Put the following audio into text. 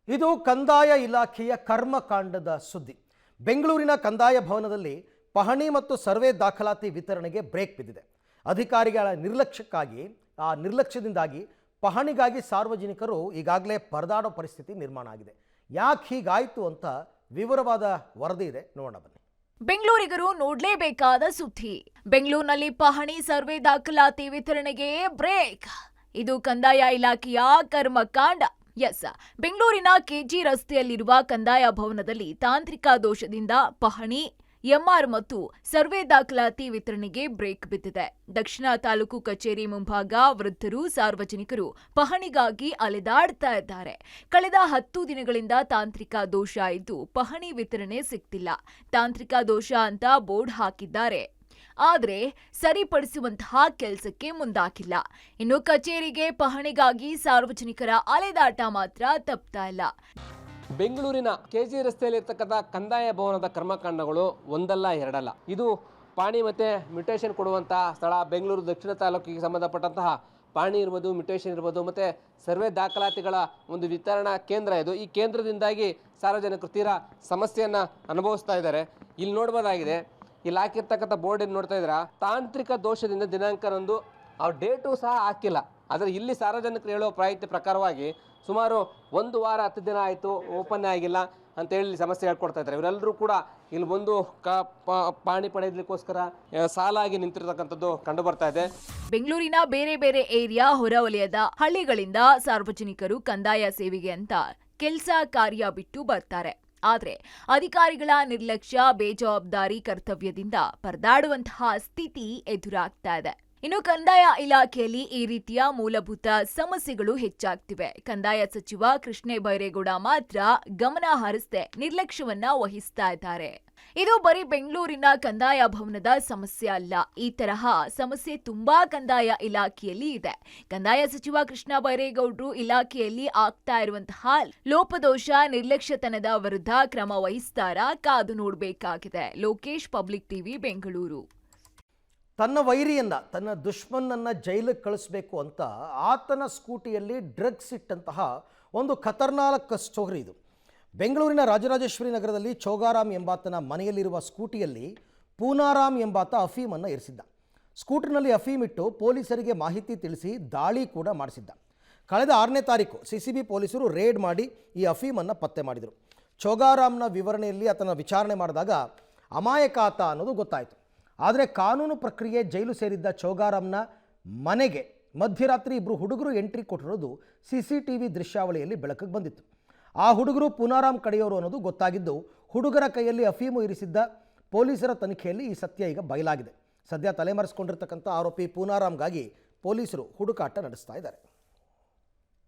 ಇದು ಕಂದಾಯ ಇಲಾಖೆಯ ಕರ್ಮಕಾಂಡದ ಸುದ್ದಿ. ಬೆಂಗಳೂರಿನ ಕಂದಾಯ ಭವನದಲ್ಲಿ ಪಹಣಿ ಮತ್ತು ಸರ್ವೆ ದಾಖಲಾತಿ ವಿತರಣೆಗೆ ಬ್ರೇಕ್ ಬಿದ್ದಿದೆ. ಅಧಿಕಾರಿಗಳ ನಿರ್ಲಕ್ಷ್ಯದಿಂದಾಗಿ ಪಹಣಿಗಾಗಿ ಸಾರ್ವಜನಿಕರು ಈಗಾಗಲೇ ಪರದಾಡೋ ಪರಿಸ್ಥಿತಿ ನಿರ್ಮಾಣ ಆಗಿದೆ. ಯಾಕೆ ಹೀಗಾಯಿತು ಅಂತ ವಿವರವಾದ ವರದಿ ಇದೆ, ನೋಡೋಣ ಬನ್ನಿ. ಬೆಂಗಳೂರಿಗರು ನೋಡಲೇಬೇಕಾದ ಸುದ್ದಿ. ಬೆಂಗಳೂರಿನಲ್ಲಿ ಪಹಣಿ ಸರ್ವೆ ದಾಖಲಾತಿ ವಿತರಣೆಗೆ ಬ್ರೇಕ್. ಇದು ಕಂದಾಯ ಇಲಾಖೆಯ ಕರ್ಮಕಾಂಡ. ಬೆಂಗಳೂರಿನ ಕೆಜಿ ರಸ್ತೆಯಲ್ಲಿರುವ ಕಂದಾಯ ಭವನದಲ್ಲಿ ತಾಂತ್ರಿಕ ದೋಷದಿಂದ ಪಹಣಿ, ಎಂಆರ್ ಮತ್ತು ಸರ್ವೆ ದಾಖಲಾತಿ ವಿತರಣೆಗೆ ಬ್ರೇಕ್ ಬಿದ್ದಿದೆ. ದಕ್ಷಿಣ ತಾಲೂಕು ಕಚೇರಿ ಮುಂಭಾಗ ವೃದ್ಧರು, ಸಾರ್ವಜನಿಕರು ಪಹಣಿಗಾಗಿ ಅಲೆದಾಡ್ತಾ ಇದ್ದಾರೆ. ಕಳೆದ 10 ದಿನಗಳಿಂದ ತಾಂತ್ರಿಕ ದೋಷ ಇದ್ದು ಪಹಣಿ ವಿತರಣೆ ಸಿಗ್ತಿಲ್ಲ. ತಾಂತ್ರಿಕ ದೋಷ ಅಂತ ಬೋರ್ಡ್ ಹಾಕಿದ್ದಾರೆ, ಆದರೆ ಸರಿಪಡಿಸುವಂತಹ ಕೆಲಸಕ್ಕೆ ಮುಂದಾಗಿಲ್ಲ. ಇನ್ನು ಕಚೇರಿಗೆ ಪಹಣಿಗಾಗಿ ಸಾರ್ವಜನಿಕರ ಅಲೆದಾಟ ಮಾತ್ರ ತಪ್ತಾ ಇಲ್ಲ. ಬೆಂಗಳೂರಿನ ಕೆಜಿ ರಸ್ತೆಯಲ್ಲಿರ್ತಕ್ಕಂಥ ಕಂದಾಯ ಭವನದ ಕರ್ಮಕಾಂಡಗಳು ಒಂದಲ್ಲ ಎರಡಲ್ಲ. ಇದು ಪಾಣಿ ಮತ್ತು ಮ್ಯೂಟೇಷನ್ ಕೊಡುವಂತಹ ಸ್ಥಳ. ಬೆಂಗಳೂರು ದಕ್ಷಿಣ ತಾಲೂಕಿಗೆ ಸಂಬಂಧಪಟ್ಟಂತಹ ಪಾಣಿ ಇರ್ಬೋದು, ಮ್ಯೂಟೇಷನ್ ಇರ್ಬೋದು, ಮತ್ತು ಸರ್ವೆ ದಾಖಲಾತಿಗಳ ಒಂದು ವಿತರಣಾ ಕೇಂದ್ರ ಇದು. ಈ ಕೇಂದ್ರದಿಂದಾಗಿ ಸಾರ್ವಜನಿಕರು ತೀರಾ ಸಮಸ್ಯೆಯನ್ನು ಅನುಭವಿಸ್ತಾ ಇದ್ದಾರೆ. ಇಲ್ಲಿ ನೋಡ್ಬೋದಾಗಿದೆ, ಇಲ್ಲಿ ಹಾಕಿರ್ತಕ್ಕಂಥ ಬೋರ್ಡ್ ನೋಡ್ತಾ ಇದ್ದೀರಾ, ತಾಂತ್ರಿಕ ದೋಷದಿಂದ ದಿನಾಂಕನೊಂದು ಅವ್ರ ಡೇಟು ಸಹ ಹಾಕಿಲ್ಲ. ಆದರೆ ಇಲ್ಲಿ ಸಾರ್ವಜನಿಕರು ಹೇಳೋ ಮಾಹಿತಿ ಪ್ರಕಾರವಾಗಿ ಸುಮಾರು 1 ವಾರ 10 ದಿನ ಆಯಿತು, ಓಪನ್ ಆಗಿಲ್ಲ ಅಂತ ಹೇಳಿ ಸಮಸ್ಯೆ ಹೇಳ್ಕೊಡ್ತಾ ಇದ್ದಾರೆ. ಇವರೆಲ್ಲರೂ ಕೂಡ ಇಲ್ಲಿ ಬಂದು ಪಾಣಿ ಪಡೆಯಲಿಕ್ಕೋಸ್ಕರ ಸಾಲಾಗಿ ನಿಂತಿರತಕ್ಕಂಥದ್ದು ಕಂಡು ಬರ್ತಾ ಇದೆ. ಬೆಂಗಳೂರಿನ ಬೇರೆ ಬೇರೆ ಏರಿಯಾ, ಹೊರವಲಯದ ಹಳ್ಳಿಗಳಿಂದ ಸಾರ್ವಜನಿಕರು ಕಂದಾಯ ಸೇವೆಗೆ ಅಂತ ಕೆಲಸ ಕಾರ್ಯ ಬಿಟ್ಟು ಬರ್ತಾರೆ. ಆದರೆ ಅಧಿಕಾರಿಗಳ ನಿರ್ಲಕ್ಷ್ಯ, ಬೇಜವಾಬ್ದಾರಿ ಕರ್ತವ್ಯದಿಂದ ಪರದಾಡುವಂತಹ ಸ್ಥಿತಿ ಎದುರಾಗ್ತಾ ಇದೆ. ಇನ್ನು ಕಂದಾಯ ಇಲಾಖೆಯಲ್ಲಿ ಈ ರೀತಿಯ ಮೂಲಭೂತ ಸಮಸ್ಯೆಗಳು ಹೆಚ್ಚಾಗ್ತಿವೆ. ಕಂದಾಯ ಸಚಿವ ಕೃಷ್ಣ ಬೈರೇಗೌಡ ಮಾತ್ರ ಗಮನ ಹರಿಸದೆ ನಿರ್ಲಕ್ಷ್ಯವನ್ನ ವಹಿಸ್ತಾ ಇದ್ದಾರೆ. ಇದು ಬರೀ ಬೆಂಗಳೂರಿನ ಕಂದಾಯ ಭವನದ ಸಮಸ್ಯೆ ಅಲ್ಲ. ಈ ತರಹ ಸಮಸ್ಯೆ ತುಂಬಾ ಕಂದಾಯ ಇಲಾಖೆಯಲ್ಲಿ ಇದೆ. ಕಂದಾಯ ಸಚಿವ ಕೃಷ್ಣ ಬೈರೇಗೌಡರು ಇಲಾಖೆಯಲ್ಲಿ ಆಗ್ತಾ ಇರುವಂತಹ ಲೋಪದೋಷ, ನಿರ್ಲಕ್ಷ್ಯತನದ ವಿರುದ್ಧ ಕ್ರಮ ವಹಿಸ್ತಾರಾ? ಕಾದು ನೋಡಬೇಕಾಗಿದೆ. Lokesh, public TV, Bengaluru. ತನ್ನ ವೈರಿಯನ್ನ, ತನ್ನ ದುಶ್ಮನನ್ನು ಜೈಲಿಗೆ ಕಳಿಸ್ಬೇಕು ಅಂತ ಆತನ ಸ್ಕೂಟಿಯಲ್ಲಿ ಡ್ರಗ್ಸ್ ಇಟ್ಟಂತಹ ಒಂದು ಖತರ್ನಾಕ್ ಸ್ಟೋರಿ ಇದು. ಬೆಂಗಳೂರಿನ ರಾಜರಾಜೇಶ್ವರಿ ನಗರದಲ್ಲಿ ಚೋಗಾರಾಮ್ ಎಂಬಾತನ ಮನೆಯಲ್ಲಿರುವ ಸ್ಕೂಟಿಯಲ್ಲಿ ಪೂನಾರಾಮ್ ಎಂಬಾತ ಅಫೀಮನ್ನು ಇರಿಸಿದ್ದ. ಸ್ಕೂಟರ್ನಲ್ಲಿ ಅಫೀಮ್ ಇಟ್ಟು ಪೊಲೀಸರಿಗೆ ಮಾಹಿತಿ ತಿಳಿಸಿ ದಾಳಿ ಕೂಡ ಮಾಡಿಸಿದ್ದ. ಕಳೆದ 6ನೇ ತಾರೀಕು ಸಿಸಿಬಿ ಪೊಲೀಸರು ರೇಡ್ ಮಾಡಿ ಈ ಅಫೀಮನ್ನು ಪತ್ತೆ ಮಾಡಿದರು. ಚೋಗಾರಾಮ್ನ ವಿವರಣೆಯಲ್ಲಿ ಆತನ ವಿಚಾರಣೆ ಮಾಡಿದಾಗ ಅಮಾಯಕ ಆತ ಅನ್ನೋದು ಗೊತ್ತಾಯಿತು. ಆದರೆ ಕಾನೂನು ಪ್ರಕ್ರಿಯೆ ಜೈಲು ಸೇರಿದ್ದ ಚೋಗಾರಾಮ್ನ ಮನೆಗೆ ಮಧ್ಯರಾತ್ರಿ 2 ಹುಡುಗರು ಎಂಟ್ರಿ ಕೊಟ್ಟಿರೋದು CCTV ದೃಶ್ಯಾವಳಿಯಲ್ಲಿ ಬೆಳಕಿಗೆ ಬಂದಿತ್ತು. ಆ ಹುಡುಗರು ಪೂನಾರಾಮ್ ಕಡೆಯವರು ಅನ್ನೋದು ಗೊತ್ತಾಗಿದ್ದು, ಹುಡುಗರ ಕೈಯಲ್ಲಿ ಅಫೀಮು ಇರಿಸಿದ್ದ ಪೊಲೀಸರ ತನಿಖೆಯಲ್ಲಿ ಈ ಸತ್ಯ ಈಗ ಬಯಲಾಗಿದೆ. ಸದ್ಯ ತಲೆಮರೆಸಿಕೊಂಡಿರ್ತಕ್ಕಂಥ ಆರೋಪಿ ಪೂನಾರಾಮ್ಗಾಗಿ ಪೊಲೀಸರು ಹುಡುಕಾಟ ನಡೆಸ್ತಾ ಇದ್ದಾರೆ.